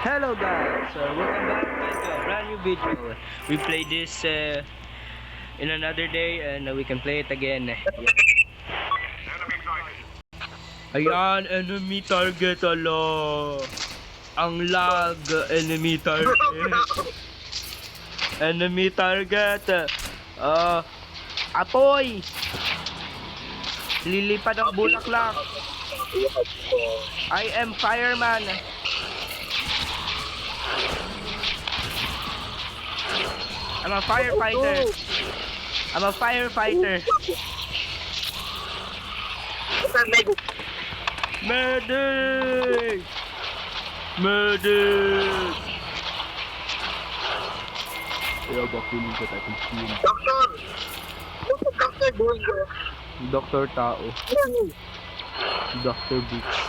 Hello guys, welcome back to a brand new video. We play this in another day and we can play it again. Ayan, enemy target, alo. Ang lag, enemy target. Enemy target. Apoy. Lilipad ang bulaklak. I am fireman. I'm a firefighter. I'm a firefighter. Medic! Medic! Kaya ba feeling ka tayo team? Doctor! What's the doctor doing there? Doktor Tao. Dr. Boots.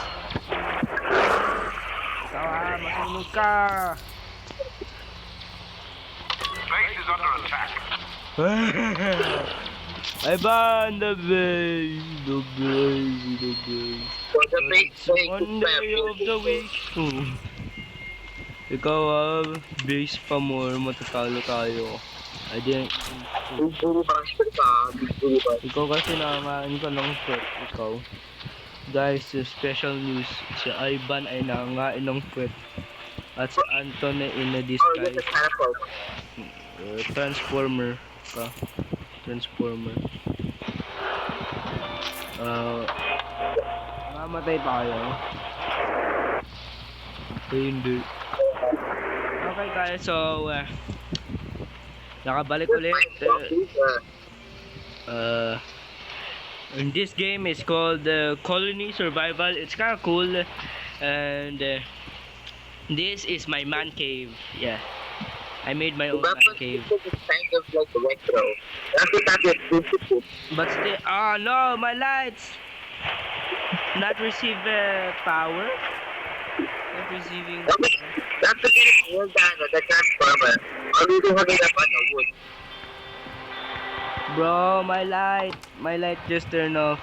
Ikaw masunog ka! Base is under attack. I ban the base, the base. For the big One day of the week. Ikaw base pa more, matatalo tayo. I didn't. Ikaw kasi nangangain ka ng foot. Ikaw. Guys, special news. Si Ivan ay nangangain ng foot. At si Anton ay in a disguise. Transformer ka. Transformer. Mamatay tayo. Hindi. Okay guys, so nakabalik ulit. And this game is called Colony Survival. It's kind of cool, and this is my man cave. Yeah, I made my own man cave. Kind of like a retro. But still, oh no, my lights not receive power. Not receiving. That's to get it cooled down with the transformer. Or we do hang it up on the wood. Bro, my light just turned off.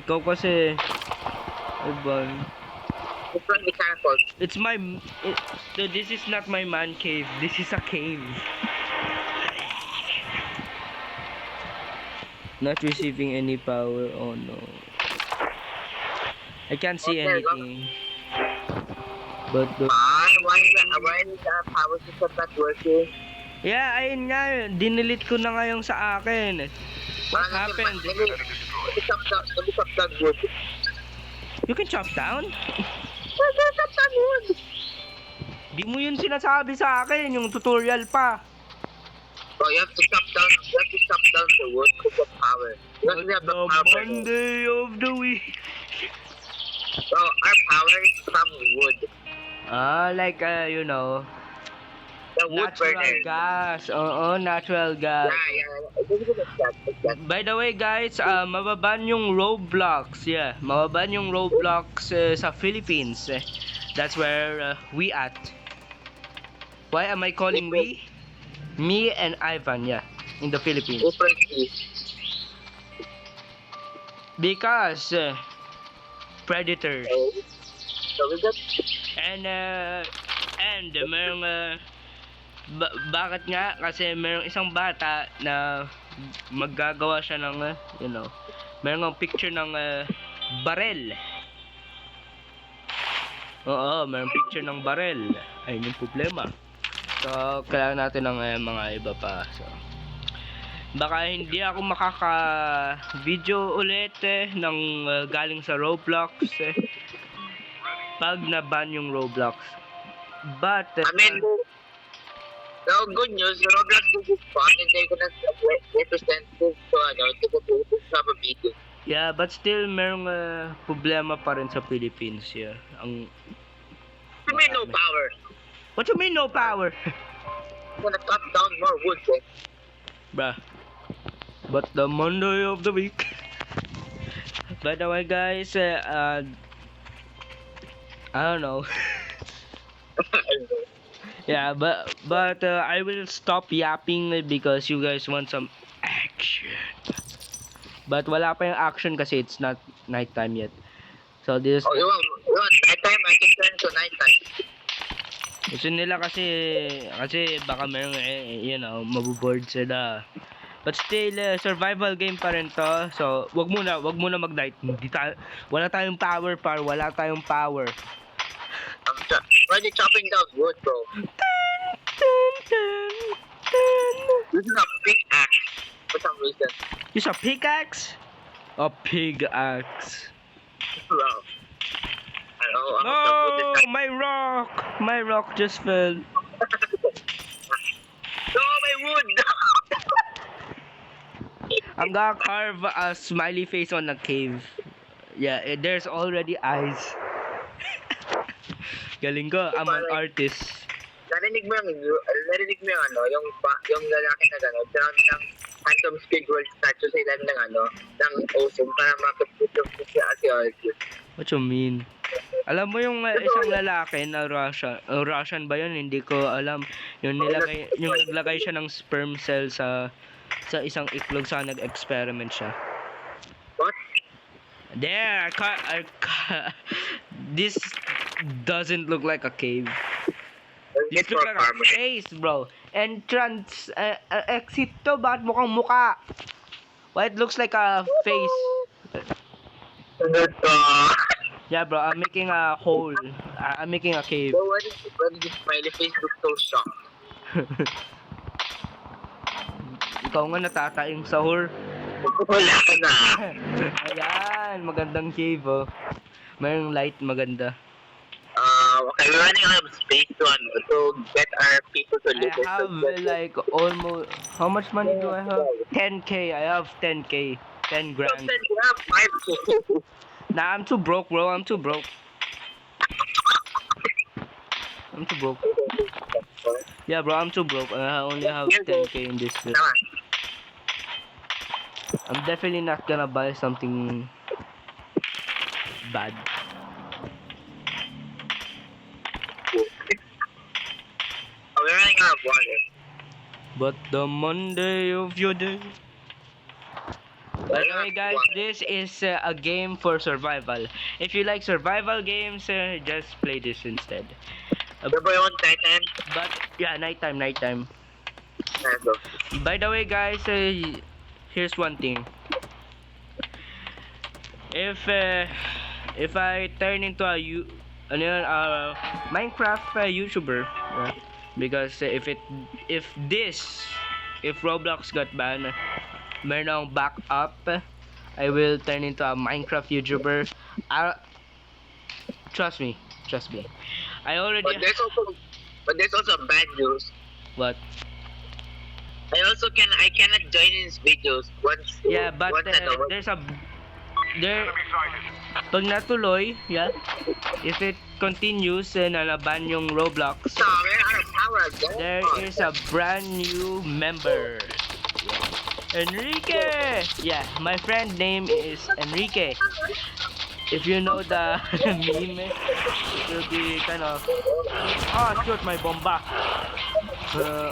Ikaw kasi, Ivan. It's from the catapult. It's my, this is not my man cave. This is a cave. Not receiving any power. Oh no. I can't see anything. But Why is the power system not working? yeah, ayun nga, dinilit ko na ngayon sa akin. What happened? Let me chop down wood. You can chop down? Chop down wood. Di mo yun sinasabi sa akin, yung tutorial pa. Oh, you have to chop down the wood to get power. Because we have the The power. Monday of the week. So our power is from wood. Like, you know, The wood natural burner. gas. Oo, natural gas. Yeah. By the way, guys, mababan yung Roblox. Yeah, mababan yung Roblox sa Philippines. That's where we at. Why am I calling we? Me and Ivan, yeah, in the Philippines. Because predators. So we got And merong bakit nga kasi merong isang bata na maggagawa siya ng you know, merong picture ng barel. Oo, merong picture ng barel. Ayun yung problema. So kailangan natin ng mga iba pa. So baka hindi ako makaka-video ulit ng galing sa Roblox pag na-ban yung Roblox. But I mean, the good news, the Roblox is fun and they're gonna represent this to have a meeting. yeah, but still merong problema pa rin sa Philippines. Yeah. Ang I mean, no power. What you mean no power? I'm gonna cut down more wood, eh? Bruh. But the Monday of the week. By the way, guys, I don't know. Yeah, but I will stop yapping because you guys want some action. But wala pa yung action kasi it's not nighttime yet. So this. Oh, you want nighttime? I can turn to nighttime. Gusto nila kasi baka merong maboboard sila. But still, survival game pa rin to. So, wag muna mag-night. Wala tayong power, wala tayong power. Already chopping down wood, bro. Dun, dun, dun. This is a pickaxe for some reason. Use a pickaxe? A pig-axe. Bro. I No, my rock! My rock just fell. No, my wood! I'm gonna carve a smiley face on a cave. Yeah, there's already eyes. Galing ko, I'm an artist. Narinig mo yung yung lalaki na gano'n, surround ng Phantom Squidward statue sa ilan ng ocean para makapit yung archaeologist. What you mean? Alam mo yung isang lalaki na Russian ba yun? Hindi ko alam. Yung naglagay siya ng sperm cell sa isang iklog sa nag-experiment siya. What? There, this doesn't look like a cave. This It's looks for like a farmers. face, bro. Entrance, exit to, bakit mukhang muka? Why it looks like a face? Yeah, bro, I'm making a hole. I'm making a cave. So when did smiley face look so shocked? Ikaw nga natataing sahur. Wala ka na. Ayan, magandang cave, oh. Mayroong light, maganda. Okay, we're running out of space to get our people to I live. have like almost, how much money do I have? 10k, I have 10k. 10 grand. You have 5K. Nah, I'm too broke, bro. I'm too broke. Yeah, bro, I'm too broke. I only have 10k in this bit. Naman. I'm definitely not gonna buy something bad. We're running out of water. But the Monday of your day. By the way, guys, this is a game for survival. If you like survival games, just play this instead. Remember yung Titan? But yeah, nighttime. Nando. By the way, guys, here's one thing. If I turn into a Minecraft YouTuber, because if Roblox got banned, meron akong backup, I will turn into a Minecraft YouTuber. Trust me. I already. But there's also bad news. What? I cannot join in his videos once. Yeah, but once there's Enemy sighted. pag natuloy, yeah, if it continues na naban yung Roblox, So we're out of power again. there is a brand new member. Enrique! Yeah, my friend name is Enrique. If you know the meme, it will be kind of, shoot my bomba.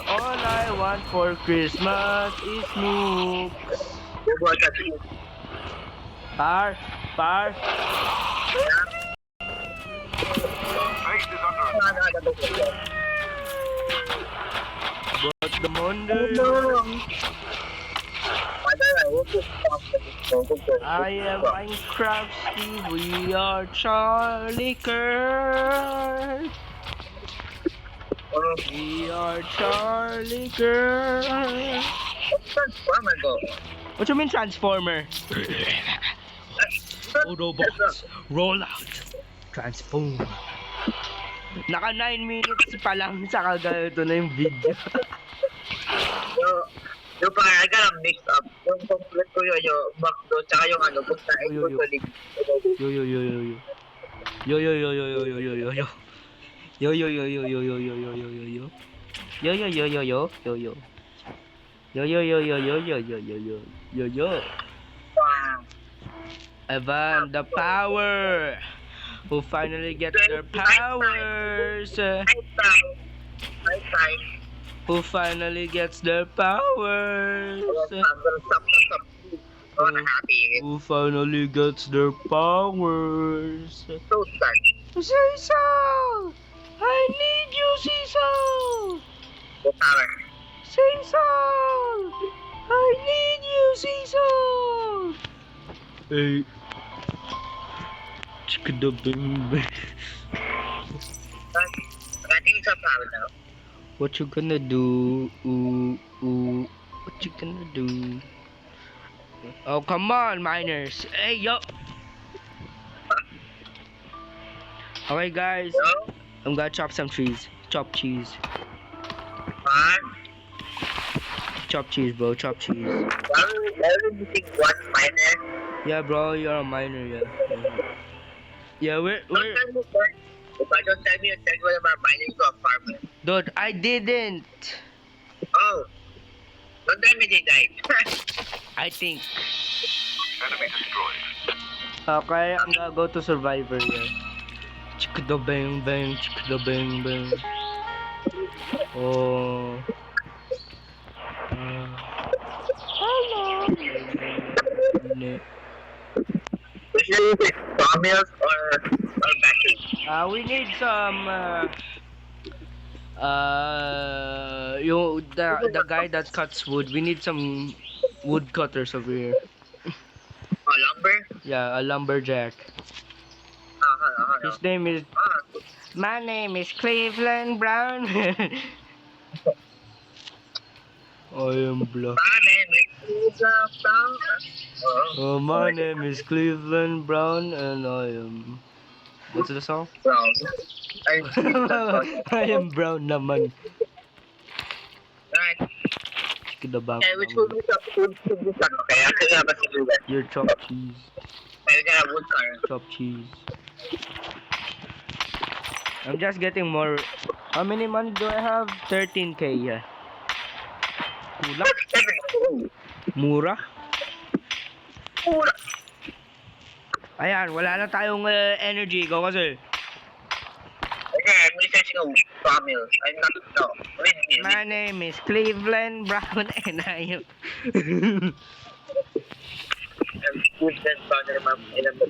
All I want for Christmas is nukes. Par. Base is under attack. But the Monday, I am Minecraft Steve, we are Charlie Kirk. We are Charlie Kirk. What you mean Transformer? Autobots, roll out. Transform. Naka 9 minutes pa lang sa kaganito na yung video. Yung parang I gotta mix up. Yung complete ko yung McDo tsaka yung pagkain ko sa link. Yo. Yo. Evan, the power. Who finally gets their powers? Who finally gets their powers? Who finally gets their powers? So sad. Say so. I need you Cecil! Full power. Cecil! I need you, Cecil! Hey. Chikadabing. I think it's a power now. What you gonna do? Ooh, ooh. What you gonna do? Oh, come on, miners. Hey, yo. Okay, guys. No? I'm gonna chop some trees. Chop cheese. Huh? Chop cheese, bro. Chop cheese. Why would you think one miner? Yeah, bro. You're a miner, yeah. Yeah, we're... Don't tell me first. If I don't tell me, you tell me what about mining to a farmer. Dude, I didn't. Oh. Don't tell me they died. I think. Enemy destroyed. Okay, I'm gonna go to Survivor, yeah. Chikada bang bang, chikada bang bang. Oh. Hello. We should use it sawmills or batteries. We need some the guy that cuts wood. We need some wood cutters over here. Oh, lumber? Yeah, a lumberjack. Hold on. His name is My name is Cleveland Brown. I am black. Oh, my name is Cleveland Brown and I am... What's the song? Brown. I am brown naman. Alright. Kidabang. Okay, which would be top food to this one? Okay, after that, but you do that. Your chopped cheese. I got a wood car. Chopped cheese. I'm just getting more. How many money do I have? 13k, yeah. Kulang? Mura? Ayan, wala na tayong energy. Go kasi. Okay, I'm researching a sawmill. I'm not, no, windmill. My name is Cleveland Brown and I am... Cleveland Brown in a book.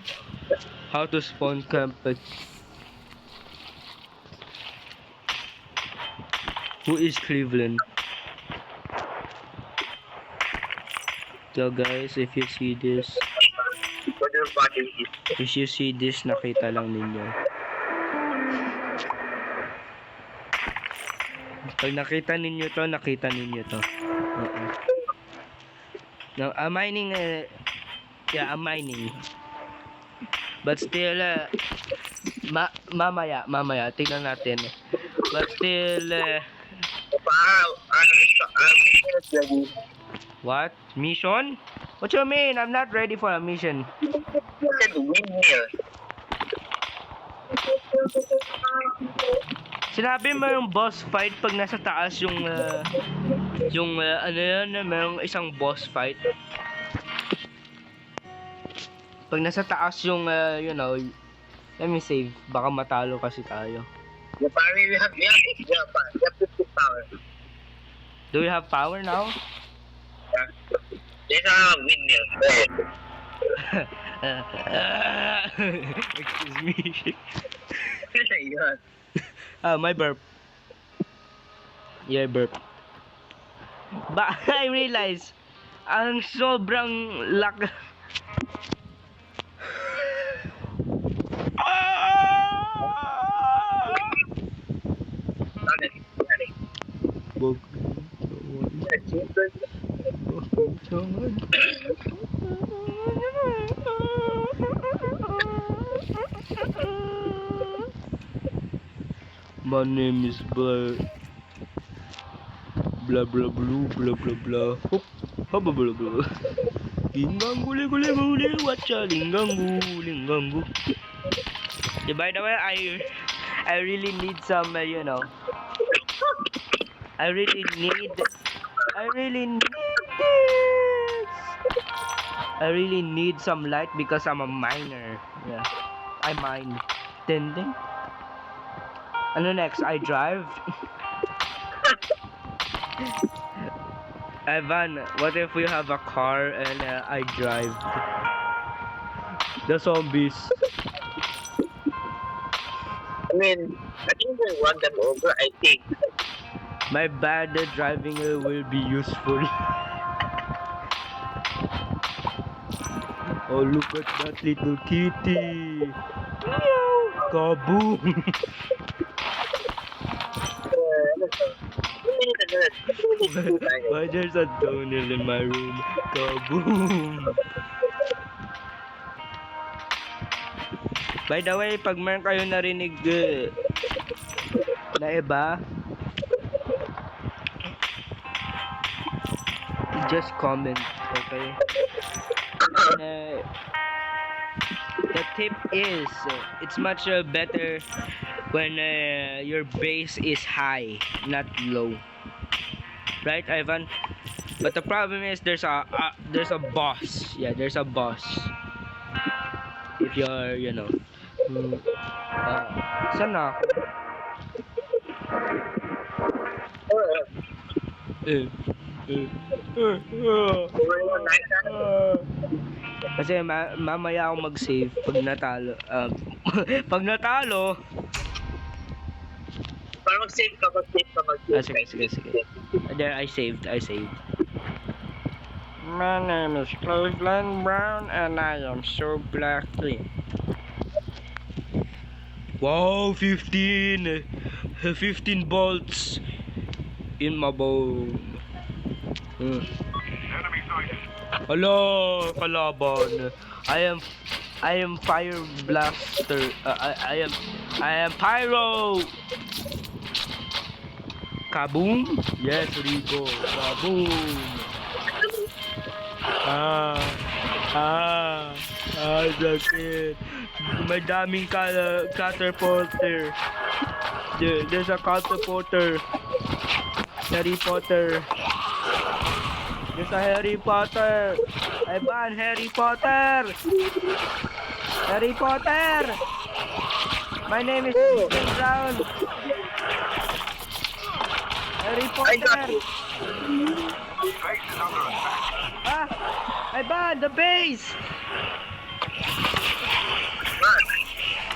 How to spawn camp. Who is Cleveland? So guys, if you see this, What your body is. if you see this, nakita lang ninyo. Pag nakita ninyo to, nakita ninyo to. No, I'm mining, yeah, I'm mining. But still, mamaya, tingnan natin. But still, what? Mission? What you mean? I'm not ready for a mission. I said windmill. Sinabi mo yung boss fight pag nasa taas yung ano yun, merong isang boss fight. Pag nasa taas yung, you know, let me save. Baka matalo kasi tayo. The power we have 50 power. Do we have power now? There's a windmill. Excuse me. Yun. My burp. Yeah, burp. But I realize, ang sobrang lak... Wag. My name is blah blah blah blue blah blah blah hop hop blah blah blah linggang gule gule gule wacha linggang gu. Yeah, by the way, I really need some you know, I really need this. I really need some light because I'm a miner. Yeah, I mine. Ding ding. Ano next? I drive. Evan, what if we have a car and I drive? The zombies. mean, I think we won them over, I think. My bad driving will be useful. Oh, look at that little kitty. Kaboom! Why there's a toenail in my room? Kaboom! By the way, pag meron kayo narinig na iba, just comment, okay? The tip is, it's much better when your bass is high, not low. Right, Ivan? But the problem is there's a boss. Yeah, there's a boss. If you're, you know, saan na ako? Kasi mamaya ako mag-save pag natalo. Pag natalo, Para mag-save ka. sige. There, I saved. My name is Cleveland Brown and I am so blackly. Wow, 15 bolts in my bone. Enemy sighted. Hello, kalaban. I am fire blaster. I am pyro. Kaboom. Yes, Rico. Kaboom. Sakit. May daming catapulter. There's a catapulter. Harry Potter. There's a Harry Potter. Ay ban, Harry Potter. Harry Potter. My name is Stephen Brown. Harry Potter. Base is under attack. Ay ban, the base.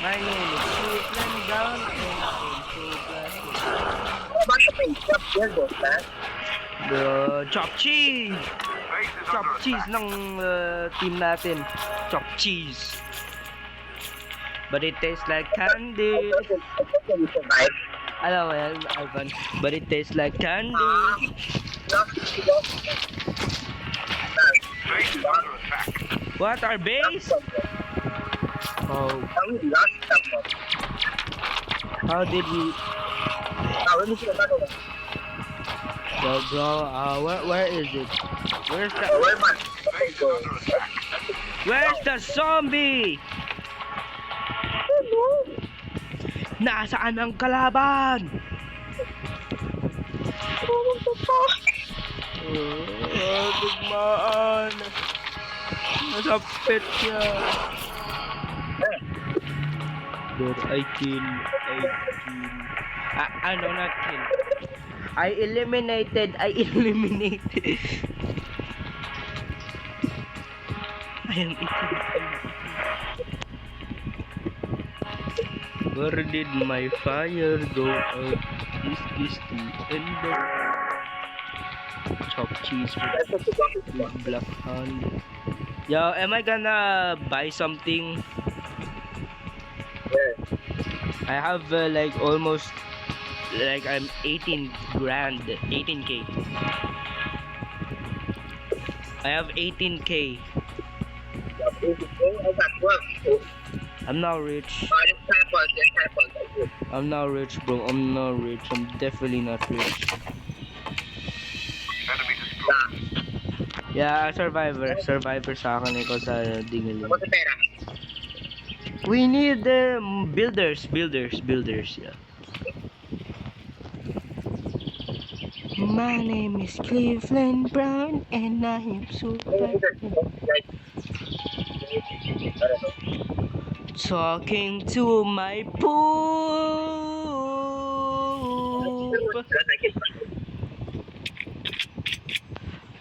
My name is Stephen Brown and I am so plastic. Bakit may stop yan, boss, ha? The chop cheese. Base is Chop under cheese attack. ng team natin. Chop cheese. But it tastes like candy. Alam mo yan, Ivan. But it tastes like candy. Base is under attack. What, our base? Oh, how did we... Bro, where is it? Base is under attack. Where's the zombie? Nasaan ang kalaban? Dugmaan. Nasa pet siya. But I kill. Ano, not kill. I eliminated. I am eating. Where did my fire go out? Is the end of chop cheese with black hand. Yo, am I gonna buy something? I have like almost like I'm 18 grand, 18k. I have 18k. I'm not rich. I'm not rich, bro. I'm not rich. I'm definitely not rich. Enemy destroyed. Yeah, survivor. Survivor sa akin ikaw sa dingaling. We need builders. Yeah. My name is Cleveland Brown and I am super. Talking to my poop.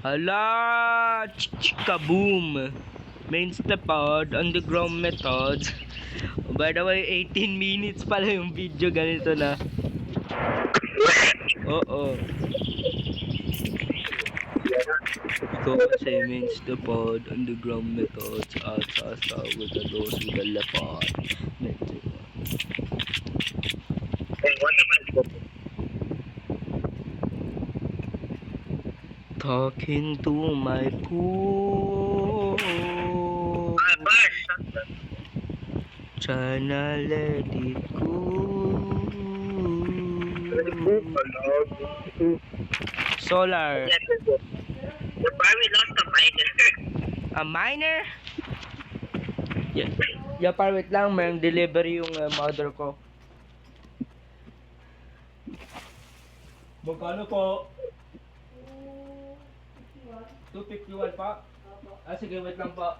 Hala! Kaboom! Main step out, underground methods. By the way, 18 minutes pala yung video, ganito na. Oo. Ikaw kasi means the pod, underground methods, asa with the dose with the leopard. What naman po? Talking to my pool. Bash! Tryna let it go. Solar. The bar we lost a minor. A miner? Yeah. Yeah, par wait lang, may delivery yung mother ko. Magkano po? 251 pa? Ah, sige, wait lang po.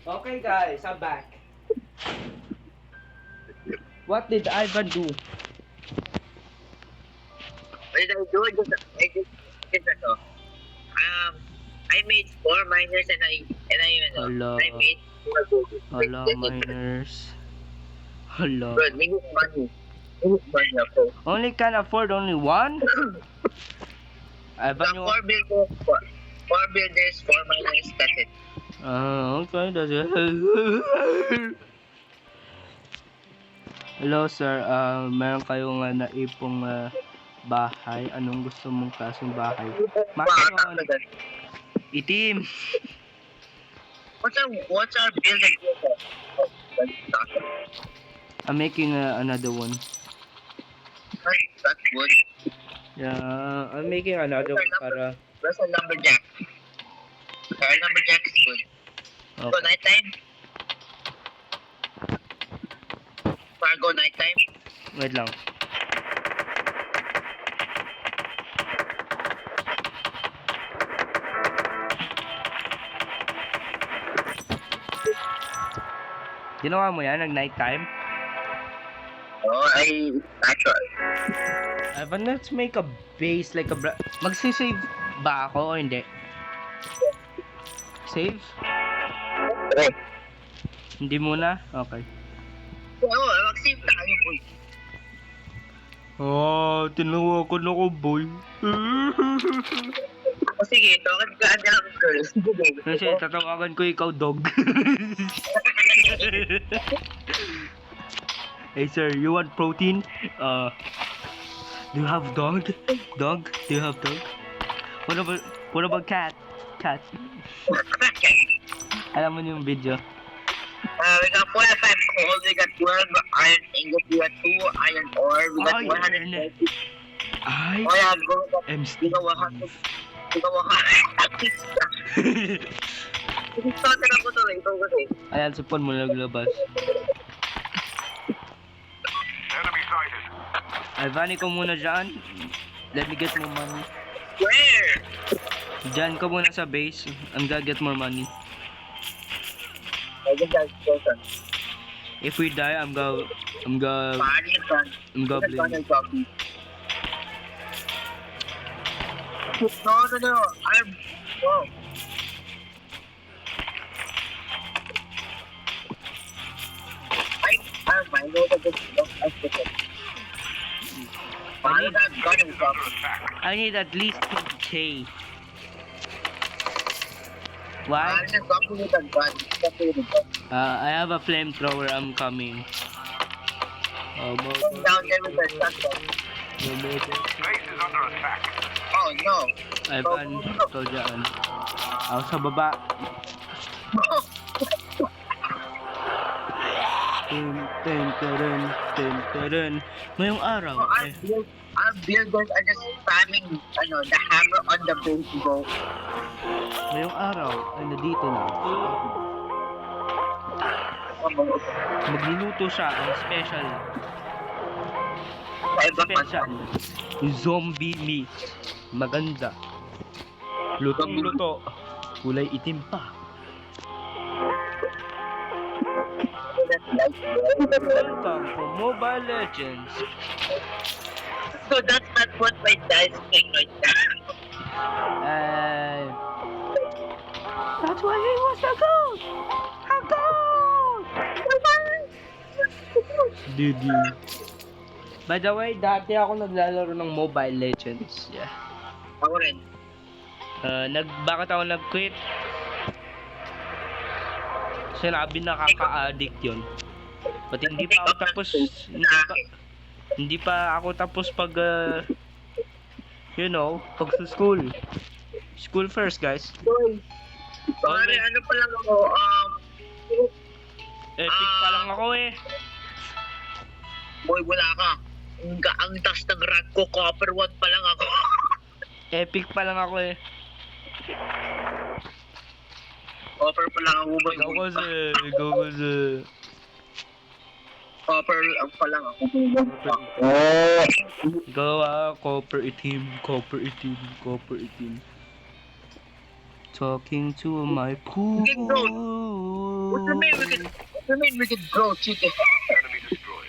Okay guys, I'm back. What did Ivan do? What did I do? I made 4 miners and I Hello. I made 4 gold. Hala, miners. Hala. Bro, we need money. We need money ako. Only can afford only one? Ivan, The you... 4 builders, 4 miners, that's it. Okay, that's it. Hello sir, meron kayong naipong bahay. Anong gusto mong klaseng bahay? Mansion. Itim. What's our building? I'm making another one. That's good. Yeah, I'm making another one para... Where's our lumberjack? Our lumberjack is good. Go Okay. nighttime. Fargo nighttime. Wait lang. Ginawa mo yan, nag-night time? Oh, natural. But let's make a base like a... Magsisave ba ako o hindi? Save? Okay. Hindi muna? Okay. Oo, mag-save tayo, boy. Oh, tinawakan ako, boy. O sige, tawag ka na ang girls. Kasi tatawagan ko ikaw, dog. Hey sir, you want protein? Do you have dog? Dog? Do you have dog? What about cat? Cat. Alam mo yung video? We got 45 gold, we got 12 iron ingot, we got 2 iron ore, we got Iron. 130. Ay, Oh yeah, go, I'm we got 100. We got 100. Start na ko to eh, ito kasi. Ayan, supon mo naglabas. Enemy sighted. Ivani ko muna dyan. Let me get more money. Where? Dyan ka muna sa base. I'm gonna get more money. I guess that's person. If we die, I'm gonna Paano yung son? blame you. No. Oh. I know that this is not as Paano that gun is up? Under attack. I need at least 20k. Why? Paano yung gun with that gun? Kasi yung gun. I have a flamethrower. I'm coming. Oh, Going down there with the shotgun. Base is under attack. Oh no. Ivan, ito dyan. Ako sa baba. Tin. Ngayong araw. Our builders are just spamming the hammer on the base, bro. Ngayong araw ay nandito na. Magluluto siya ang special. Sa ibang Special. Zombie meat. Maganda. Lutong-luto. Kulay itim pa. Welcome to Mobile Legends. So that's not what my dad's saying right now. That's why he was a goat! A goat! Didi. By the way, dati ako naglalaro ng Mobile Legends. Yeah. Ako rin. Bakit ako nag-quit? Sinabi nakaka-addict yun. But hindi pa ako tapos, hindi pa ako tapos pag, pag sa school. School first, guys. Boy. Pare, ano pa lang ako, Epic pa lang ako eh. boy, wala ka. Ang taas ng rank ko, copper 1 pa lang ako. Epic pa lang ako eh. Copper pa lang ako, boy. Go kasi. Copper pa lang ako. Go copper itim. Talking to my pool. What do you mean we can grow chicken? Enemy destroyed.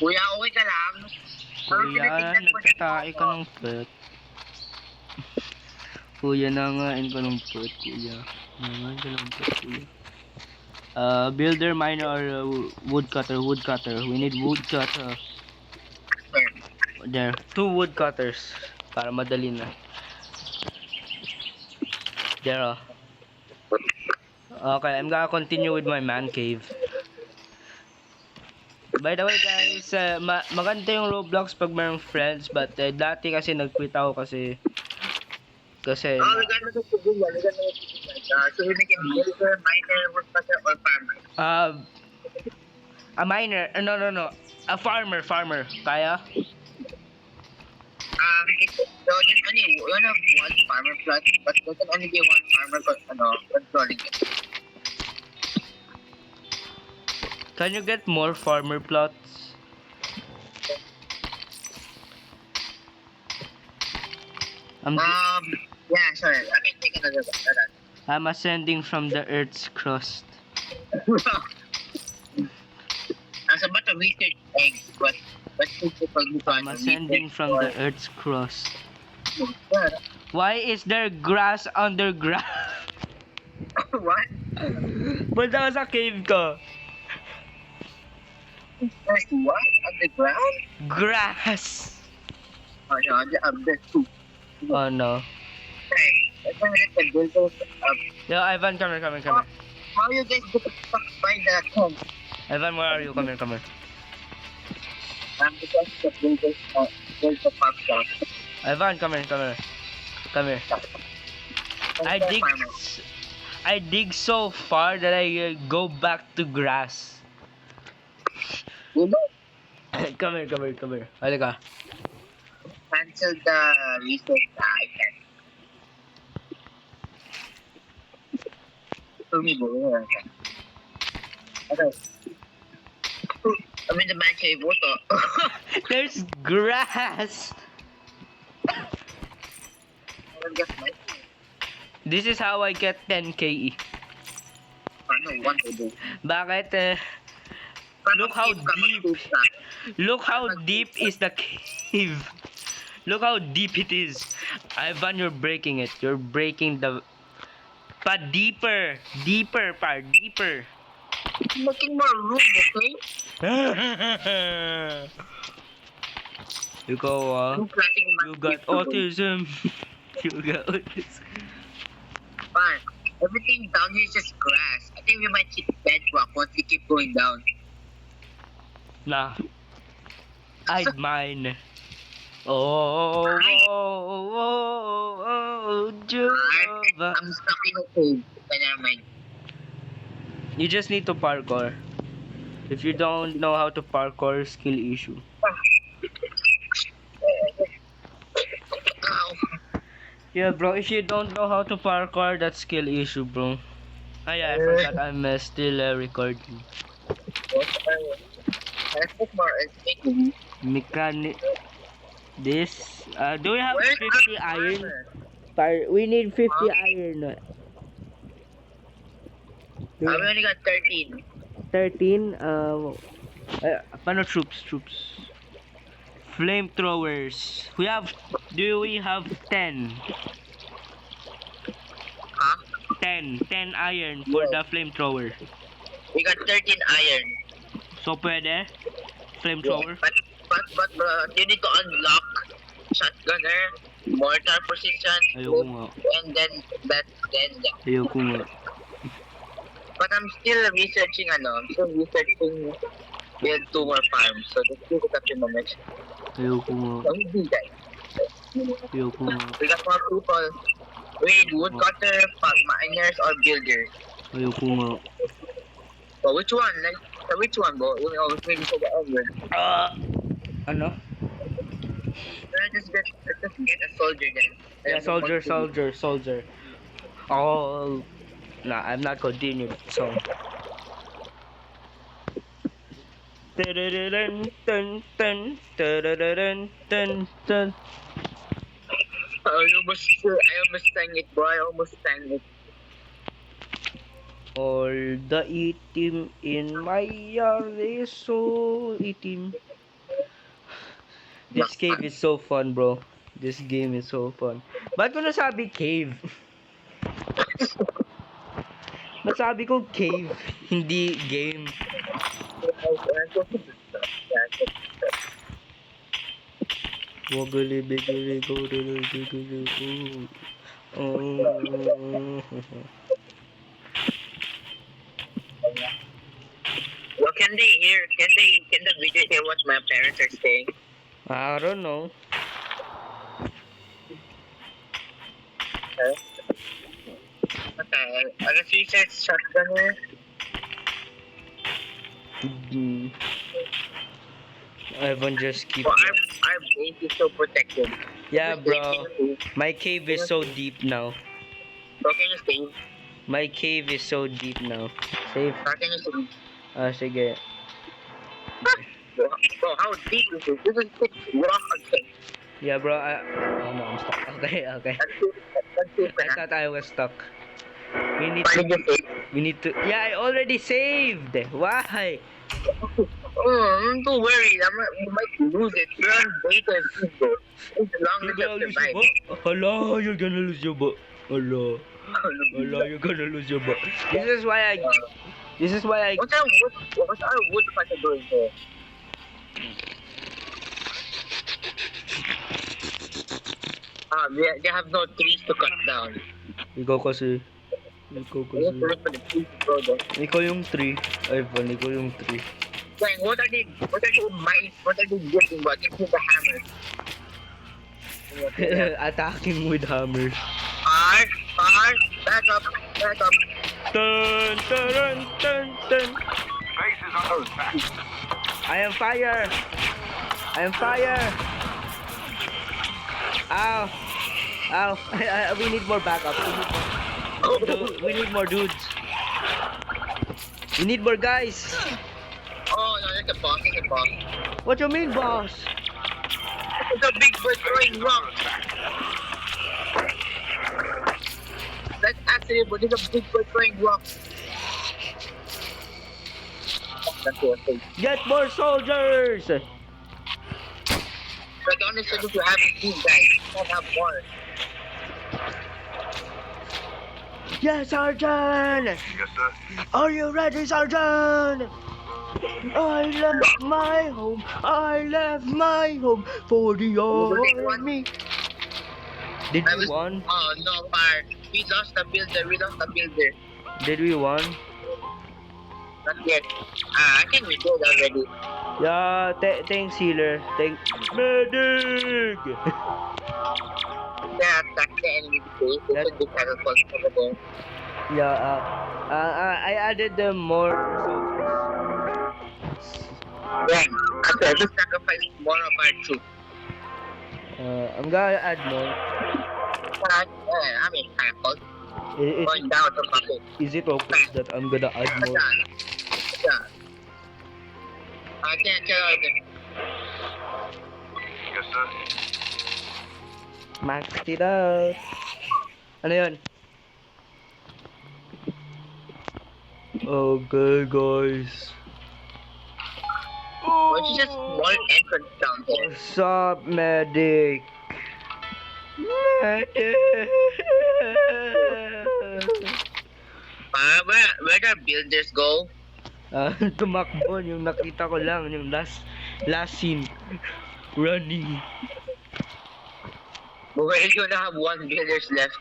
Kuya, okay ka lang? Kuya, nagtatake ka ng pet. Kuya, nangain ko ng pet, kuya. Nangain ko ng pet, kuya. Builder, miner, or woodcutter. We need woodcutter. There, 2 woodcutters. Para madali na. There, Okay, I'm gonna continue with my man cave. By the way guys, maganda yung Roblox pag mayroong friends, but dati kasi nag-quit ako kasi Lagyan mo sa Google, so we make a builder, miner, woodcutter, or farmer. A miner, no. A farmer. Kaya? So there's only one farmer plot, but there can only be one farmer controlling it. Can you get more farmer plots? Yeah, sure. I can take another one. I'm ascending from the Earth's crust. I'm about to research eggs, but I'm ascending from the Earth's crust. Why is there grass underground? What? Punta ka sa cave ko. There's what? Underground? Grass. Oh no, there's two. Oh no. Hey, let's get the builders up. Yo, Ivan, come here. How you guys get stuck by the tent? Evan, where are you? Come here, come here. Because there's a park shop. Evan, come here, come here. Come here. I dig so far that I go back to grass. You know, Come here, come here, come here. Halika. cancel the research item. Tumi bro. Okay. I'm in the match ay boto. There's grass. This is how I get 10k. Ano, one to do. Bakit? Look how deep. Look how deep is the cave. Look how deep it is. Ivan, you're breaking it. You're breaking the... Pa deeper. Deeper, pa. Deeper. Making more room, okay? You go, Yung klaseng you got autism. You got autism. Fine. Everything down here is just grass. I think we might hit bedrock once we keep going down. Nah. I'd mine. Oh, oh, oh, oh, Jehovah. I'm stuck in a cave. But never mind. You just need to parkour. If you don't know how to parkour, skill issue. Ow. Yeah, bro, if you don't know how to parkour, that's skill issue, bro. Ah, yeah, I forgot I'm still recording. I put more in Mechanic. This. Do we have Where's 50 our iron? armor? We need 50 Huh? iron. We only got 13. 13. Paano troops? Flamethrowers. Do we have 10? Huh? 10 iron for the flamethrower. We got 13 iron. So pwede? Flamethrower? But you need to unlock shotgunner, mortar position, Ayoko nga. and then yeah. Ayoko nga. But I'm still researching build 2 more farms. So just keep it up in the next. Ayoko nga. So we do that. Ayoko nga. We got more people. We need woodcutter, miners, or builders. Ayoko nga. So which one? Which one, bro? We always maybe for the other. Ano? Let's just get a soldier then. Yeah, soldier. Oh, nah, I'm not continuing. So. Dun, dun, dun, dun, dun, dun. I almost sang it, bro. I almost sang it. All the itim in my yard is so itim. This cave is so fun, bro. This game is so fun. Ba't ko nasabi cave? Nasabi ko cave, hindi game. Woggly biggly go to Well, can the video hear what my parents are saying? I don't know. Okay, let's research shotgunner. Everyone just keep. Well, our base is so protected. Yeah, bro. My cave is so deep now. So can you save? My cave is so deep now. Safe. How can you save? Sige. Bro, how deep is this? This is thick rock again. Yeah, bro. Oh no, I'm stuck. Okay. That's super. I thought I was stuck. We need Why did you save? We need to. Yeah, I already saved. Why? I'm too worried. We might lose it. We're on beta bro. It's long You're as gonna lose your butt. Hello, you're gonna lose your butt. Hello, you're gonna lose your butt. This is why I. What's our wood cutter doing here? They have no trees to cut down. Ikaw kasi. Ikaw Ayun, kasi. tuloy pa din. Bro, though. Ikaw yung 3. Ivan, ikaw yung 3. Wait, what are they mice? What are they doing? What? Give me the hammer. Attacking with hammers. R, back up. Dun, dun, dun, dun. Base is under attack. I am fire! I am fire! Ow! Ow! We need more backup. We need more dudes. We need more guys. Oh, no, that's a boss. That's a boss. What you mean, boss? It's a big bird Base throwing is rock. under attack. That's actually, but it's a big bird throwing rock. That's what I think. Get more soldiers! But the only thing is you have is 2 guys. You can't have more. Yes, Sergeant! Yes, sir. Are you ready, Sergeant? I left my home. I left my home for the army. Did I we was- won? Oh, no, fire. We lost the builder. Did we won? Not yet. I think we did already. Yeah, thanks healer. Thanks medic. They attack the enemy base. They should be careful over there. Yeah, I added them more soldiers. Then, after we sacrifice more of our troops. I'm gonna add more. I mean, careful. Is, Going down to public. is it okay that I'm gonna add more? Yeah. I can't tell them. Yes, sir. Max it out. Ano yun? Okay, guys. Which is just small entrance down here. What's up, medic? Medic! Where the builders go? Tumakbo yung nakita ko lang, yung last scene. Running. But we're gonna have 1 builders left.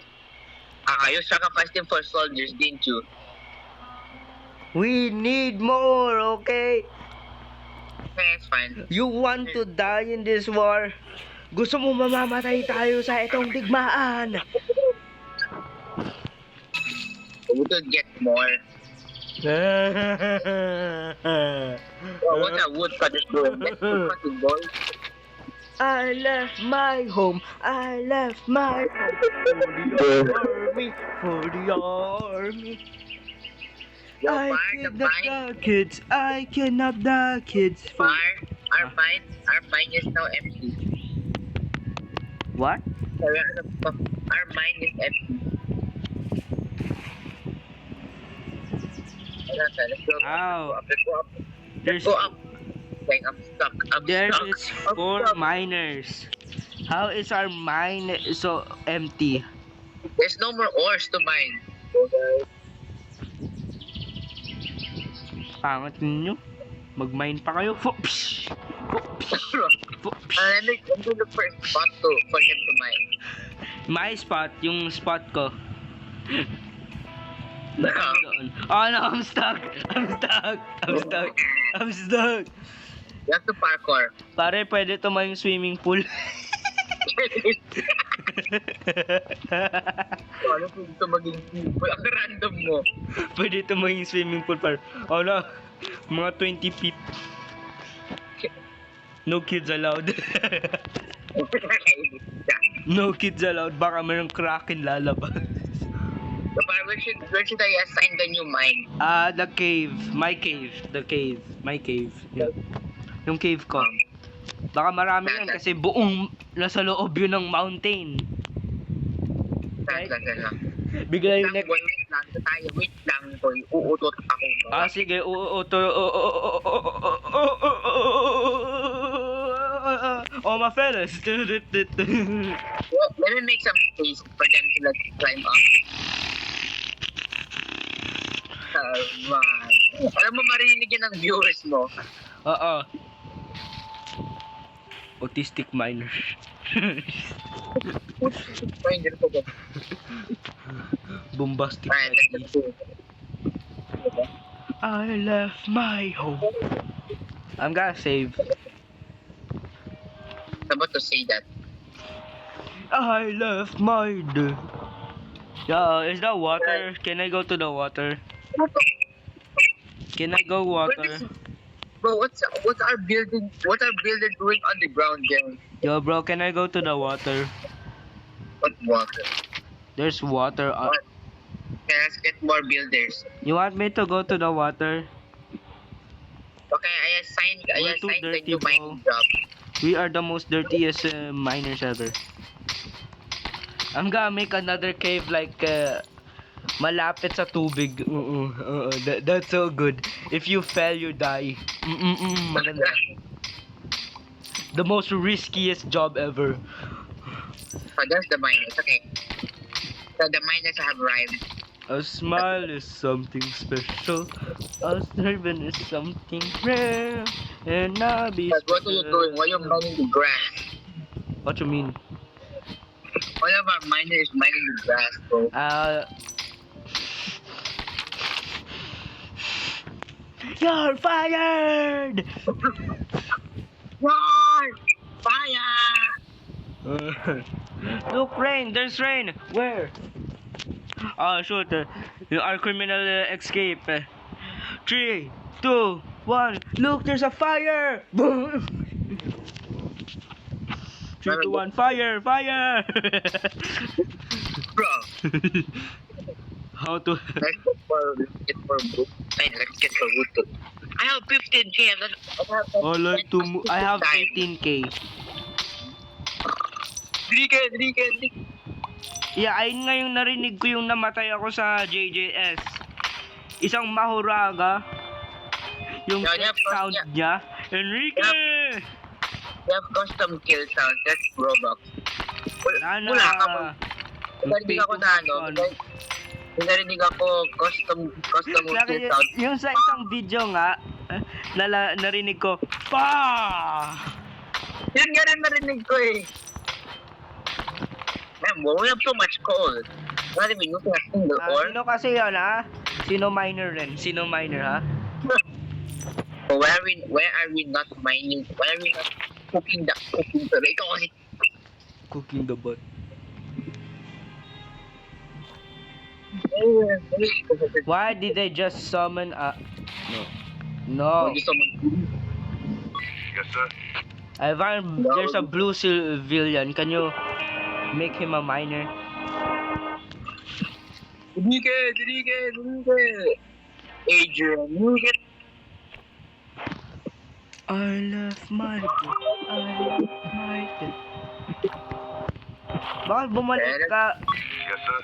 You sacrificed him for soldiers, didn't you? We need more, okay? Okay, it's fine. You want to die in this war? Gusto mo mamamatay tayo sa itong digmaan? We could get more. What's that wood cut is doing? Let's wood cut the boys. I left my home. I left my home for the army. Yo, I fire, the kidnap mine. the kids. I kidnap the kids. Fire. Our mine is now empty. What? Our mine is empty. Let's go Ow. up. Let's go up. There's Go up. Like, I'm stuck. there stuck. is I'm 4 stuck. miners. How is our mine so empty? There's no more ores to mine. Okay. Pangat ninyo. Mag-mine pa kayo. Fopsh! Fopsh! Fopsh! Let me look for a spot for him to mine. My spot, yung spot ko. No. Doon. Oh no, I'm stuck! I'm stuck! I'm stuck! I'm stuck! You have to parkour. Pare, pwede to yung swimming pool. Ano kung ito maging simple? Ang random mo. Pwede to yung swimming pool, pare. Oh no, mga 20 feet. No kids allowed. No kids allowed. Baka mayroong kraken lalabas. So, where should I assign the new mine? The cave. My cave. The cave. My cave. Yeah. Yung cave ko. Baka marami yan kasi buong nasa loob yun ng mountain. Lang. Bigla yung next... Wait lang, boy. Uutot ako. Sige. Oh, my fellas. Let me make some space for them to like climb up. Man. Alam mo, marinig yan ng viewers mo. Oo. Autistic minor. Ay, hindi ko ba? Bombastic. Alright, let's do it. I left my home. I'm gonna save. I'm about to say that. I left my door. Yeah, is that water? Can I go to the water? Can I go water? Bro, what's our building? What's our builder doing on the ground there? Yo, bro, can I go to the water? What water? There's water. Okay, let's get more builders. You want me to go to the water? Okay, I assigned We're too the dirty, new bro. mining job. We are the most dirtiest miners ever. I'm gonna make another cave like malapit sa tubig. That's so good. If you fell, you die. Maganda. The most riskiest job ever. Oh, there's the miners. Okay. So the miners have arrived. A smile is something special. A servant is something rare. And I'll be But what are you doing? Why are you mining the grass? What you mean? One of our miners is mining the grass, bro. You're fired! Roar! Fire! Look, rain! There's rain! Where? Oh, shoot. Our criminal escape. 3, 2, 1. Look, there's a fire! Boom! 3, 2, 1. Fire! Fire! Bro, How to... let's get for wood. Ay, let's get for wood too. I have 15k. I have 18k. 3k. Yeah, ayun nga yung narinig ko yung namatay ako sa JJS. Isang mahuraga. Yung Yeah, sound niya. Enrique! We have custom kill sound. That's Roblox. Wala na. Wala ka mo. Narinig ako na ano. Narinig ako custom kill sound. Yung sa isang video nga, narinig ko, pa! Yun nga rin narinig ko eh. Man, we have so much coal. Not even using a single ore. Sino kasi yan ha? Sino miner rin? Sino miner ha? So why are we not mining? Why are we not cooking the ito kasi? Cooking the butt. Why did they just summon a... No. Yes, sir. Ivan, there's a blue civilian. Can you make him a miner? Drike. Adrian, you get I left my book. Bakit bumalik ka? Yes, sir.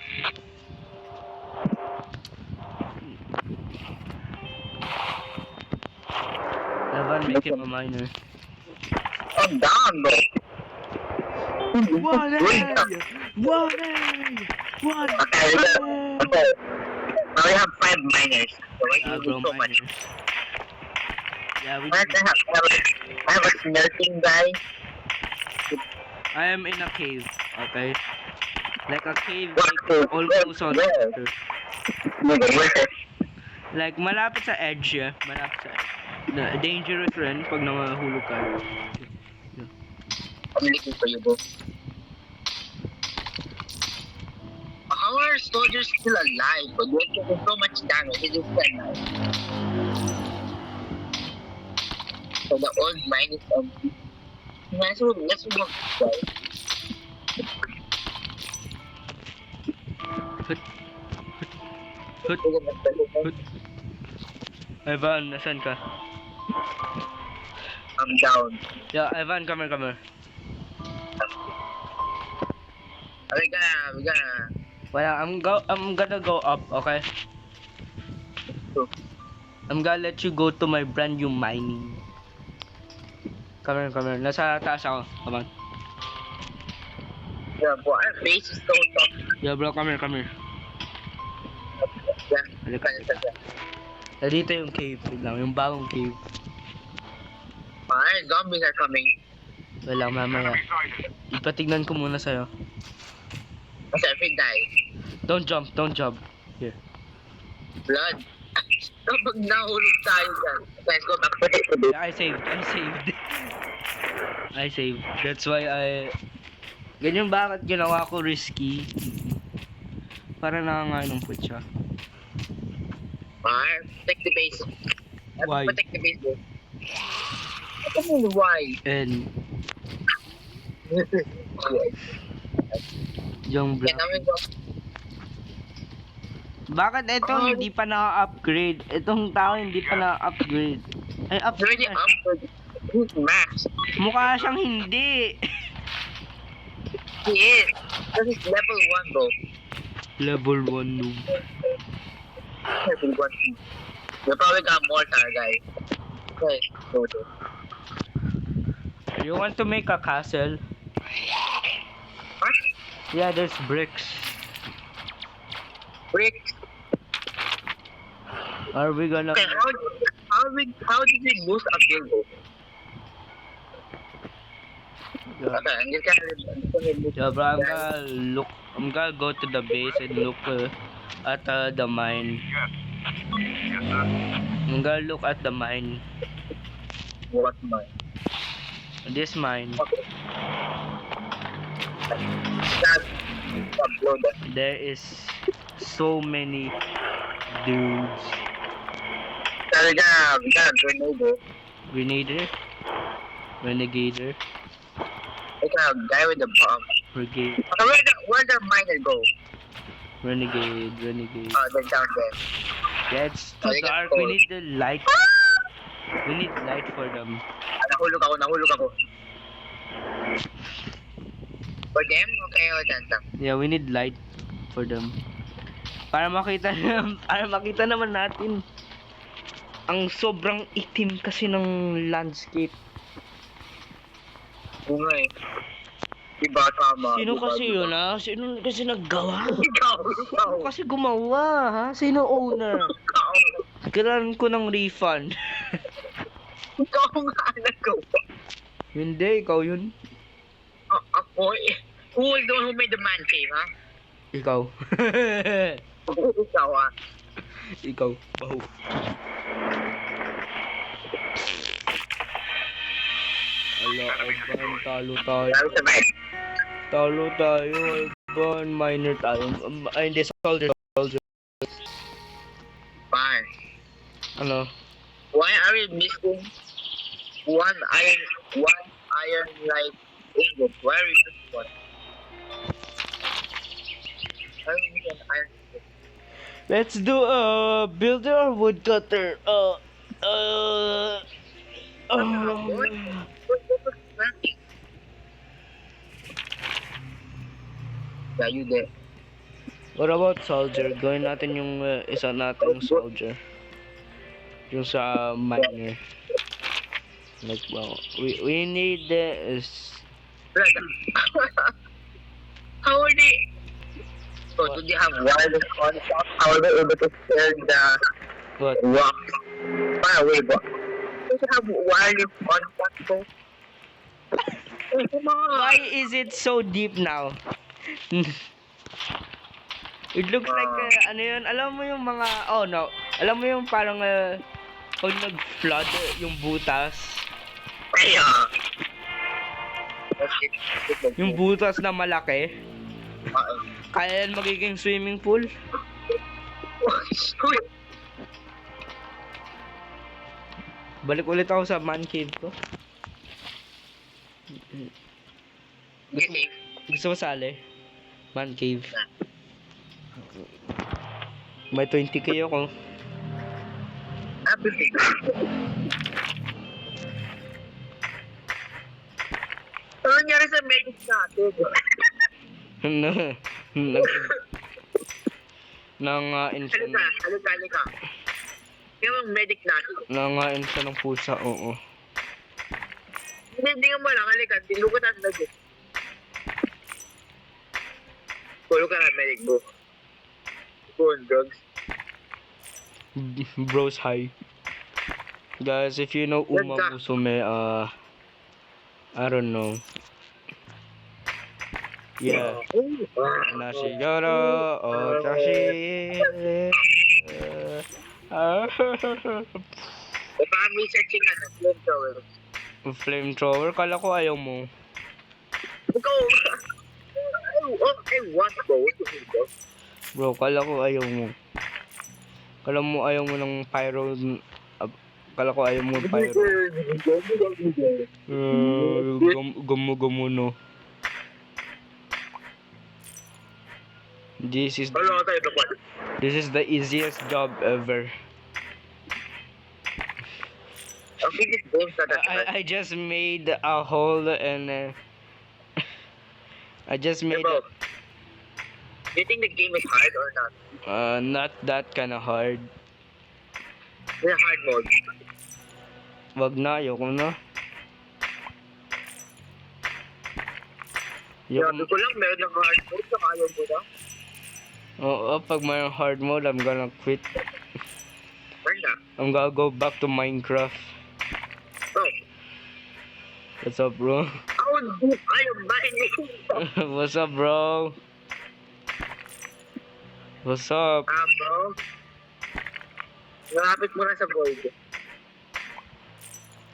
Ivan, make him a miner. I'm down, bro. One A! Okay. Now we have 5 miners. So we Yeah, need bro, so much. miners. Yeah, we I have a smelting guy. I am in a cave, okay? Like a cave, What like cave? almost on Where? water. Where? Like, malapit sa edge, yeah. Malapit sa edge. Dangerous rin pag namahulog ka. I'm looking for you, bro. How are soldiers still alive? But they're taking so much damage. It is alive. So the old mine is empty. Let's move, guys. Hut. Ivan, nasan ka? I'm down. Yeah, Ivan, come here. We gonna. Wala, I'm gonna go up, okay? I'm gonna let you go to my brand new mining. Come here. Nasa taas ako. Come on. Yeah, bro, our base is so tough. Yeah, bro, come here. Yeah. Halika. Dito yung cave. Wait lang, yung bagong cave. Our zombies are coming. Wala, mamaya. Enemy sighted. Ipatignan ko muna sa'yo. Kasi every die. Don't jump, don't jump. Here. Blood. Kapag nahulog tayo dyan. Let's go back. Protect the base. I saved. I saved. That's why ganyan bakit ginawa ko risky. Para nanganganumpot siya. Protect the base. Why? Protect the base, bro. I don't know why. And yung Kaya black. namin ko. Bakit ito hindi pa na-upgrade? Itong tao hindi pa na-upgrade. Ay, upgrade Already na. up for who's max. Mukha siyang hindi. He is. This is level 1, bro. Level 1 noob. Level 1. We probably got mortar, guys. Okay, go to. You want to make a castle? What? Yeah, there's bricks. Bricks. Are we gonna... Okay, how did we lose a kill, bro? Yeah, Okay, I'm just gonna yeah, bro, I'm gonna go to the base and look at the mine. Yes. Yes, sir. I'm gonna look at the mine. what mine. This mine. That upload that. There is so many dudes. Talaga, grenade, bro. Grenader, Renegader, Like a guy with a bomb. Brigade, Where the miner go? Renegade. Oh, they're down there. Yeah, it's too They get dark. We cold. need the light. We need light for them. Nahulog ako. For them? Okay, o dyan lang. Yeah, we need light for them. Para makita naman natin ang sobrang itim kasi ng landscape. Oo nga eh. Diba tama? Sino diba, kasi diba? yun ha? Sino kasi naggawa? Ikaw. Sino kasi gumawa ha? Sino owner? Ikaw. Kailangan ko ng refund. Ikaw nga nagawa. Hindi, ikaw yun. Ako eh. Who was the one who made the man cave, ha? Ikaw. Ikaw ah. Ikaw. Baho. Ala, Ivan, talo tayo. Lalo sa mic. Talo tayo, Ivan. Miner tayo. Ay, hindi, soldier. Fine. Ano? Why are we missing one iron like ingot? Why are we missing one? Why are we missing an iron ingot? Let's do a builder or woodcutter. Yeah, you there. What about soldier? Gawin natin yung isa nating soldier. Yung sa miner. Like, well, we need this. How are they? So, do they have wireless contact? How are they able to share the What? rocks far away, bro? Do they have wireless contact, bro? Oh, come on. Why is it so deep now? It looks like, ano yun, alam mo yung mga, oh no, alam mo yung parang, pag nag-flood, yung butas, Ay, yung butas na malaki, kaya yan magiging swimming pool. Balik ulit ako sa man cave ko. Gusto mo sali? Man cave. May 20k ako. Ano nangyari sa medics natin? Nangain siya Halika. Yung mga medic natin. nangain siya ng pusa, oo. Hindi nga mo lang, halika. Tinugutan na dyan. Puro ka na medic, bro. Go on drugs. Bros high. Guys, if you know Uma Musume, I don't know. Yeah. Nashigoro Otashi. Eh, baka may searching flamethrower. Flamethrower, kala ko ayaw mo. Ikaw, I want to go. What do you mean, bro? Bro, kala ko ayaw mo. Kala mo ayaw mo ng pyro. Kala ko ayaw mo pyro. Gumo no. This is Ano tayo ito pa? this is the easiest job ever. Ang bilis games na natin. I just made a hole and I just made Bro, do you think the game is hard or not? not that kind of hard. Yung hard mode. Wag na, ayoko na. Sabi ko lang, meron ng hard mode, saka ayaw mo na. Oo, pag may hard mode, I'm gonna quit. Or na? I'm gonna go back to Minecraft. Oh, What's up, bro? how deep ayaw mining? What's up, bro? What's up? Bro. Malapit mo na sa void.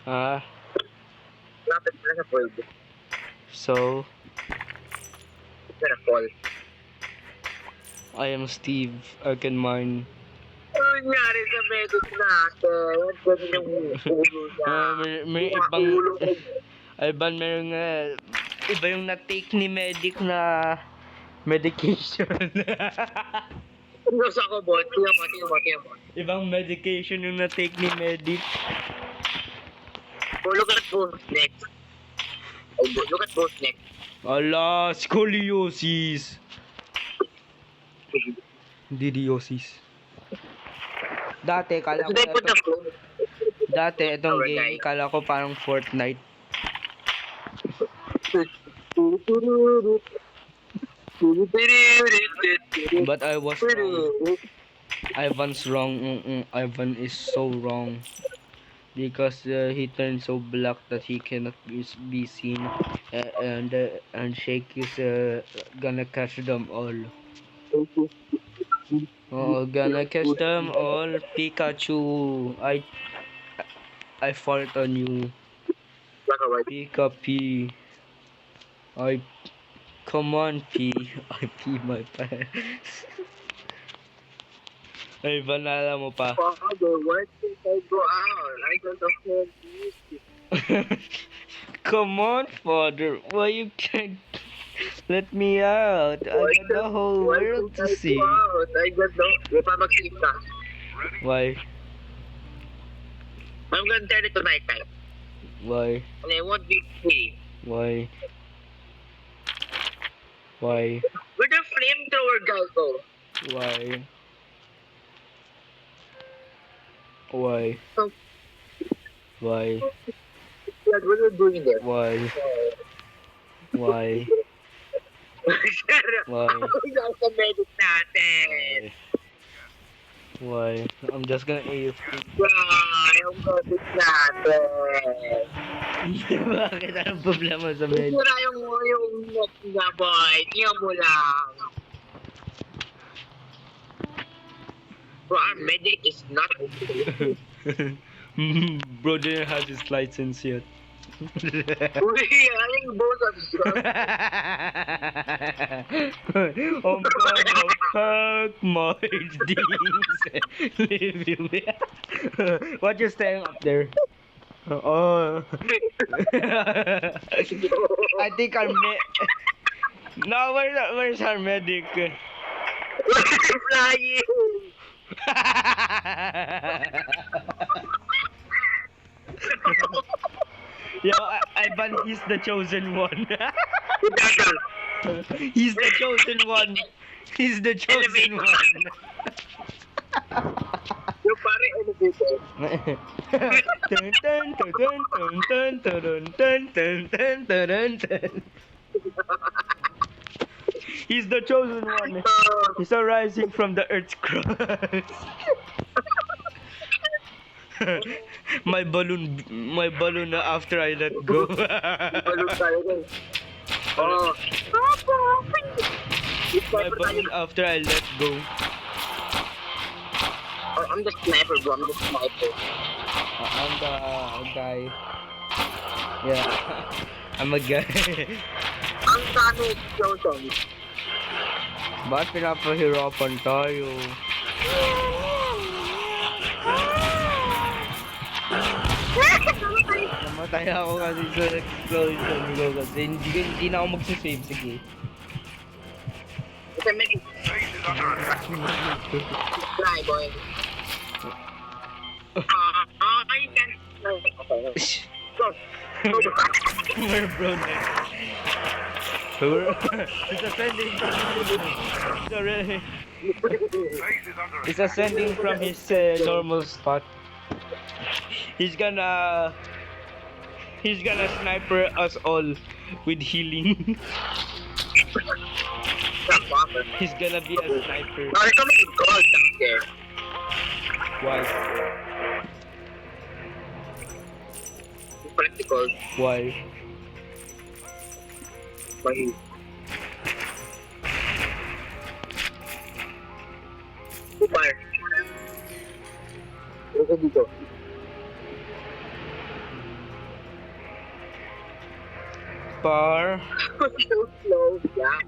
Ah, Malapit mo na sa void. so It's gonna fall. I am Steve. I can mine. Ano nangyari sa medic natin? Ganun yung ulo niya. May ibang Iban, meron iba yung na-take ni medic na medication. Ano sa ako, bot? Tingnan mo. Ibang medication yung na-take ni medic. Oh, look at both necks. Oh, look at both necks. Ala, scoliosis. Didiosis. Dati, kala ko Should I put the ito, phone? dati itong game, kala ko parang Fortnite. But I was wrong. Ivan's wrong. Ivan is so wrong. Because he turned so black that he cannot be seen. And Shake is gonna catch them all. Oh, gonna catch them all. Pikachu. I fought on you. Pika P. Come on, P. I pee my pants. Ay, banala mo pa. Father, why can't I go out? I got the whole music. Come on, father. Why you can't let me out? I got the whole world to see. I got the... Di pa mag-sleep ka. Why? I'm gonna turn it to night time. Why? And I won't be free. Why? Why? Where the flamethrower guy go? Why? Why? Oh. Why? What are you doing there? Why? Why? Why? Ang sa medic natin. Why? I'm just gonna AFK. Why? Ang medic natin. Bakit? Anong problema sa med? Sira yung net niya, boy. Tingnan mo lang. Bro, our medic is not okay. Bro didn't have his license yet. Uy, aling both of you. I'm gonna pack my things and leave you. What you staying up there? Oh. I think our No, where's our medic? Flying. Yo, Ivan, he's the chosen one. Dagal. He's the chosen one. He's the chosen one. Yung pare elevator. Dun, dun, dun, dun, dun, dun, dun, dun, dun, dun, dun, dun. He's the chosen one. He's arising from the earth's crust. my balloon na after I let go. Balog tayo rin. Oo. My balloon after I let go. Oh, I'm the sniper, bro. I'm the sniper. I'm the guy. Yeah. I'm a guy. Ang dami explosion. Ba't pinapahirapan tayo? Namatay ako kasi sa explosion ko kasi hindi na ako magsisave. Sige. Kasi may Base is under attack. fly, boy. I can... Okay. Go. Go. We're bro next. It's ascending from Base is under It's attack. ascending from his normal spot. He's gonna sniper us all with healing. He's gonna be a sniper. No, there's so many gold down there. Why? Collect the gold. Why? Money. Fire. Look dito. Par, So slow. Yeah.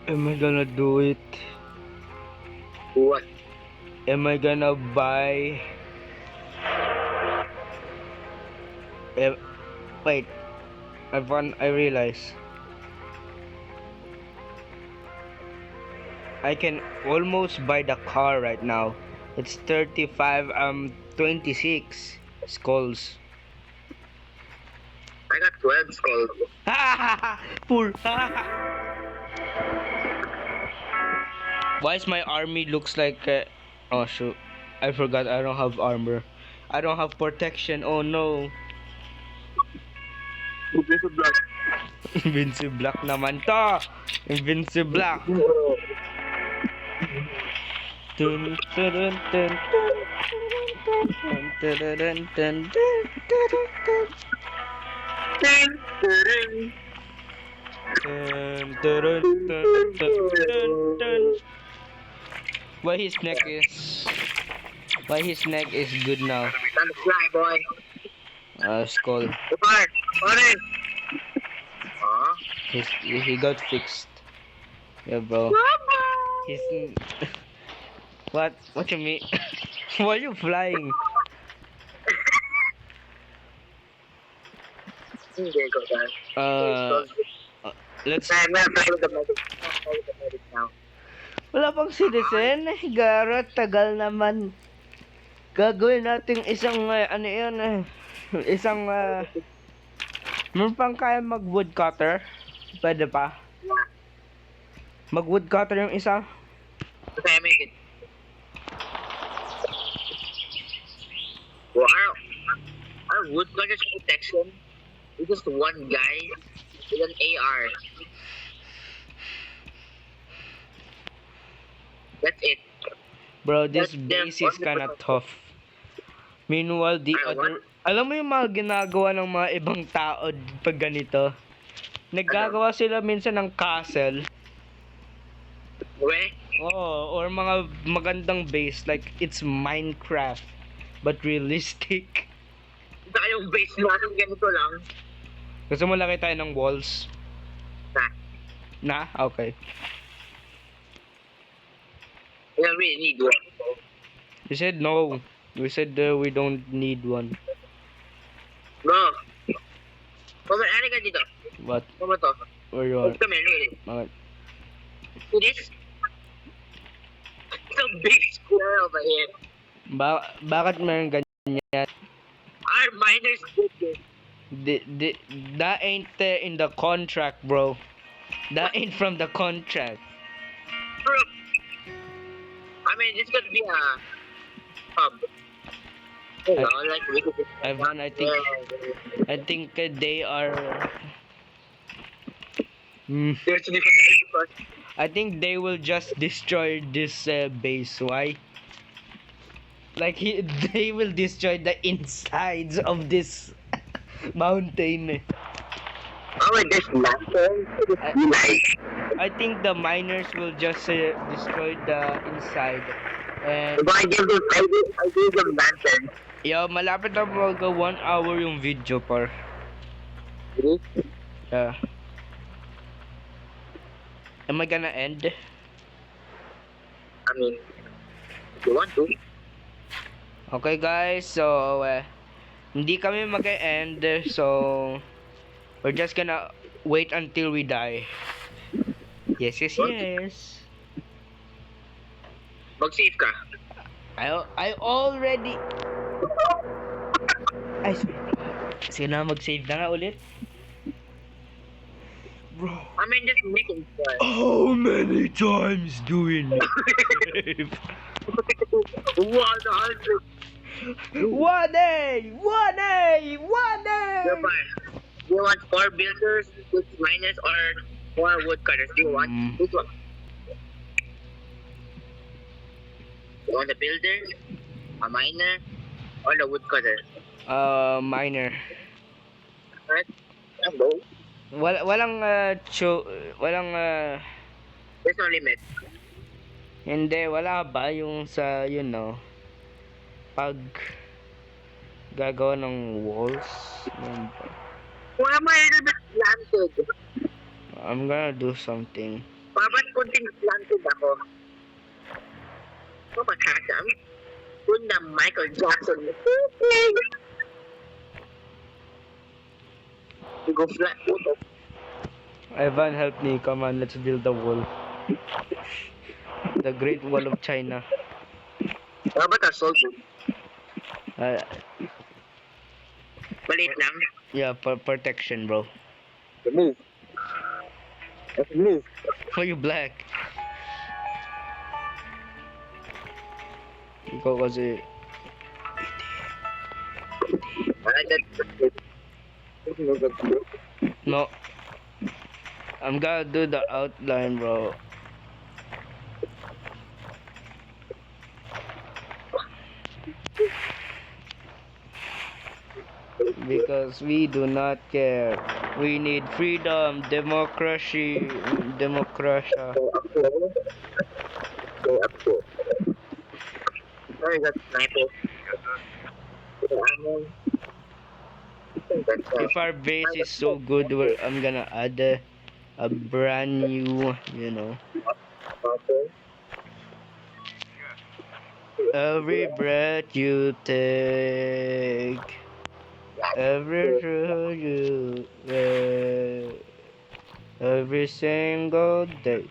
am I gonna do it? What? Am I gonna buy? Wait, I realize I can almost buy the car right now. It's 35. 26 skulls. I got 12 skulls. Poor. Why is my army looks like? Oh shoot! I forgot. I don't have armor. I don't have protection. Oh no! Invincible naman to. Invincible. Dun, dun, dun, dun, dun, dun, dun, dun, dun, dun. Dun, dun, dun, dun, dun, dun. Why his neck is good now? Time to fly, boy. Skull. Fire. Fire. Huh? He got fixed. Yeah, bro. He's what you mean? Why are you flying? Hindi ko saan. Let's. I'm gonna fly with the medic. I'm gonna fly with the medic now. Wala pang citizen. Garot, tagal naman. Gagawin natin isang ano yun isang meron pang kaya mag woodcutter? Pwede pa? Mag woodcutter yung isa? Okay, I make it. Well, our woodcutter's protection is just one guy with an AR. That's it. Bro, this That's base them. is kinda tough. Meanwhile, the Ay, other... Alam mo yung mga ginagawa ng mga ibang tao pag ganito? Naggagawa sila minsan ng castle. Weh? Oh, or mga magandang base like it's Minecraft but realistic. Saka yung base natin ganito lang. Gusto mo laki tayo ng walls? Nah, Na? Okay. we don't really need one. We said no. We said we don't need one. Bro. Ano ka dito? What? Ano ba to? Where you are? Come here, look at it. Bakit? See this? It's a big square over here. Bakit meron ganyan? Our miners did this. That ain't in the contract, bro. That ain't from the contract. Bro. I mean, it's gonna be a hub. You know, like we could just Ivan, I think they are. There's different. I think they will just destroy this base. Why? Like they will destroy the insides of this mountain. Oh, wait, there's lanterns? Nice. I think the miners will just destroy the inside. And Diba, I gave them lanterns. yo, malapit na mag 1 hour yung video par. Really? Yeah. Am I gonna end? I mean, if you want to. Okay guys, so hindi kami mag-end, so we're just gonna wait until we die. Yes, yes, yes. Mag-save ka. I already ay sige na, mag-save na nga ulit. Bro, I mean, just making sure. how many times do we need? 100. 1A! 1A! 1A! Diba? Do you want 4 builders, 6 miners, or 4 woodcutters? Do you want this one? You want the builder, a miner, or the woodcutter? Minor. Alright? Hello. Walang walang There's no limit. hindi, wala ba yung sa pag gagawa ng walls. Yun ba? Wala may limit planted. I'm gonna do something. Babat kunting planted ako. So, magkasam. Kunda Michael Jackson. You go flat photo. Ivan, help me. Come on, let's build the wall. The Great Wall of China. Babat ka soldo. Uh, Maliit lang. yeah, protection, bro. Move. Let's move. Why you black? Ikaw kasi... No. I'm gonna do the outline, bro. Because we do not care. We need freedom, democracy, democracy. Go up to. Go up to. Where is that sniper? If our base is so good, I'm gonna add a brand new, every breath you take, every breath you take, every single day,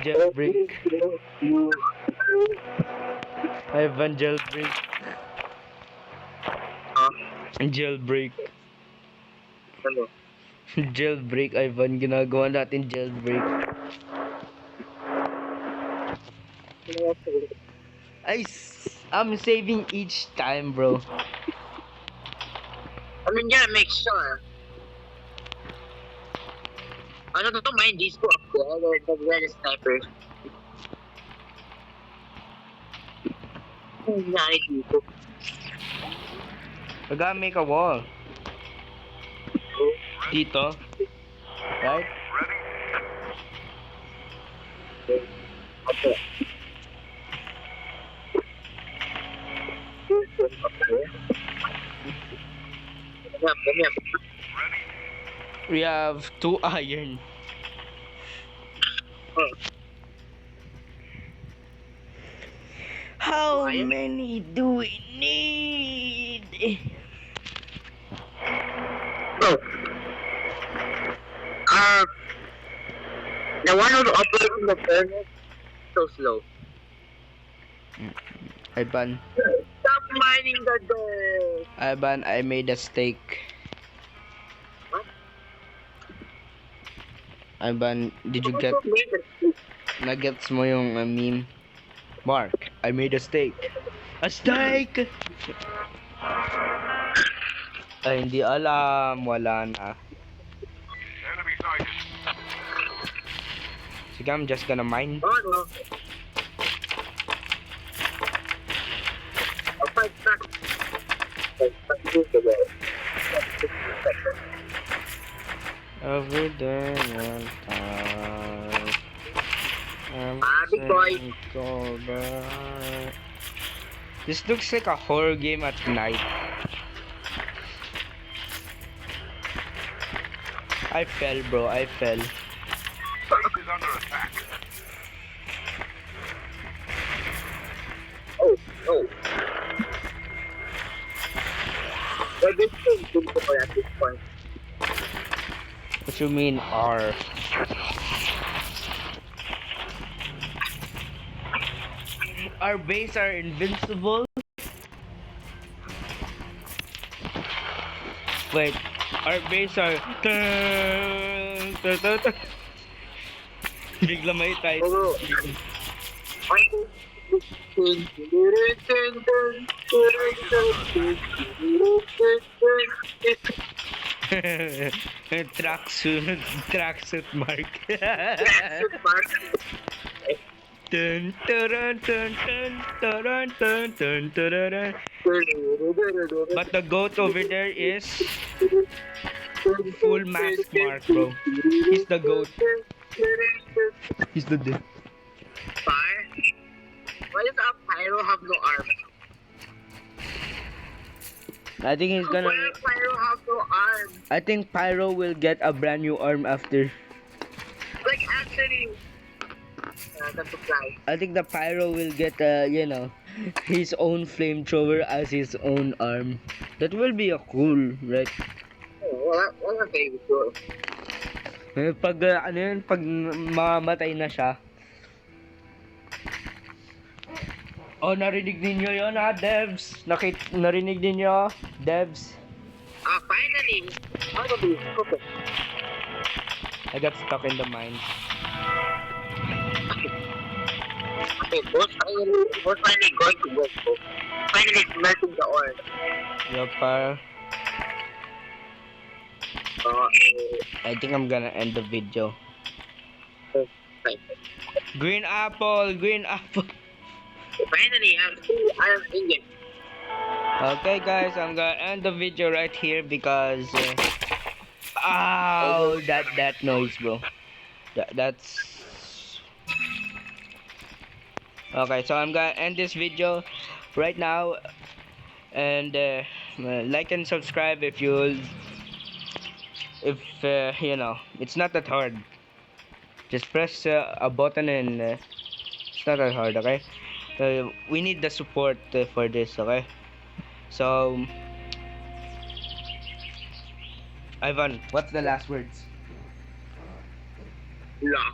jailbreak. Ivan jailbreak. Jailbreak. Jailbreak, Ivan. Ginagawa natin jailbreak. I'm saving each time, bro. I mean, gotta make sure. Ano to mind this ko up there, where the sniper. Nangyari dito. I gotta make a wall. Dito. Right? Okay. We have 2 iron. How many do we need? Oh. The one who's operating the furnace so slow. Ivan, Stop mining the dirt. Ivan, I made a steak. What? Ivan, did you get nuggets mo yung meme? Mark, I made a steak. A steak! Ay, hindi alam. Wala na. Enemy sighted. Sige, I'm just gonna mine. Oh, no. Oh, 5 stacks. 5 stacks dito, guys. Over there, one time. Big boy. This looks like a horror game at night. I fell, bro. I fell. Base is under attack. Oh, oh. Well, this thing dito ko at this point. What you mean, R? Our base are invincible? Wait, our base are... Bigla may type. Oo. Tracksuit mark. Dun, dun, dun, dun, dun, dun, dun, dun, dun. But the goat over there is full mask mark, bro. He's the goat. He's the dead. Fire? Why does a pyro have no arm? I think he's gonna. Why does pyro have no arm? I think Pyro will get a brand new arm after. Like actually, that's a fly. I think the Pyro will get, his own flamethrower as his own arm. That will be a cool, right? Oh, well, what's my favorite tool? Pag, pag mamatay na siya. Oh, narinig ninyo yun ha, devs? Narinig ninyo, devs? Ah, finally! How do we cook it? I got stuck in the mine. Okay, both finally going to work. Finally melting the oil. Yup, I think I'm gonna end the video. Fine. Green apple, green apple. Finally, I'm Indian. Okay guys, I'm gonna end the video right here because ow, that noise, bro. That's okay. So I'm gonna end this video right now, and like and subscribe if it's not that hard. Just press a button and it's not that hard. Okay. We need the support for this. Okay. So, Ivan, what's the last words? La.